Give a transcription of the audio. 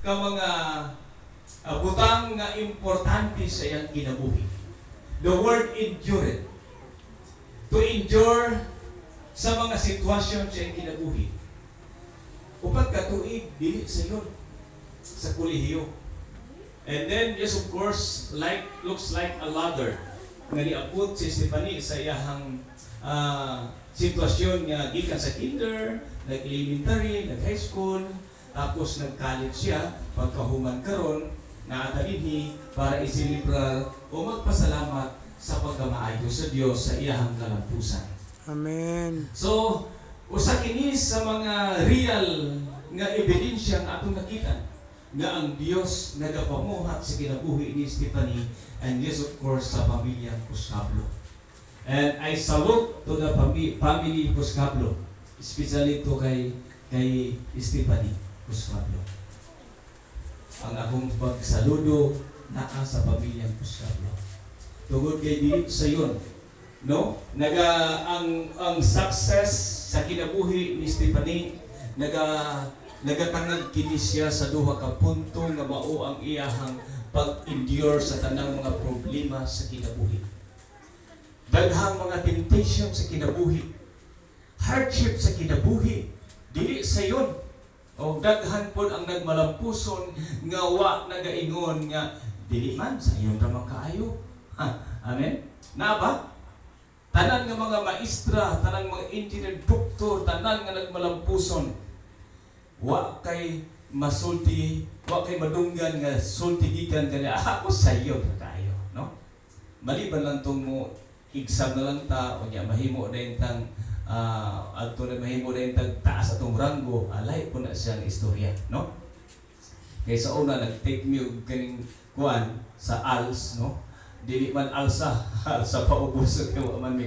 ka mga butang nga importante sa iyang kinabuhi. The word endure. To endure sa mga sitwasyon sa iyang kinabuhi. Upat ka tuig, dili sa yun. Sa kolehiyo. And then, yes, of course, looks like a ladder. Nga niabot si Stephanie sa iyahang sitwasyon nga gikan sa kinder, nag-elementary, nag-high school, tapos nag-college siya, pagkahuman karon na atalini para isilibrar o magpasalamat sa pagkamaayo sa Dios sa iyahang kalampusan. Amen. So, usa kini sa mga real nga ebidensya nga atong nakita nga ang Dios nagapamuhat sa kinabuhi ni Stephanie and yes, of course, sa pamilya Puscablo. And I salute to the family Puscablo, especially to kay Stephanie Puscablo. Ang akong pagsaludo naa sa pamilyang Puscablo. Tungod kay dili sa yon, no? Ang success sa kinabuhi ni Stephanie nagatangag kini siya sa duha ka punto nga mao ang iyahang pag-endure sa tanang mga problema sa kinabuhi. Daghang mga temptation sa kinabuhi, hardship sa kinabuhi, dili sa yon. O daghan pod ang nagmalampuson nga wa nagaingon nga dili man sa iyon ra makaayo. Amen. Na ba? Tanan nga mga maestra, tanan mga engineer, doktor, tanan nga nagmalampuson, wa kay masulti, wa kay madunggan nga sulti gikan kani ako sa iyo kaayo, no? Maliban lang tong mo exam na lang ta o nya mahimo na intang adto na mahimo na intang taas atong ranggo, alay po na siya ng istorya, no? Kaya sa una nag-take me og kaning kuan sa ALS, no? Dili man alsa, alsa pa ubos kay wa man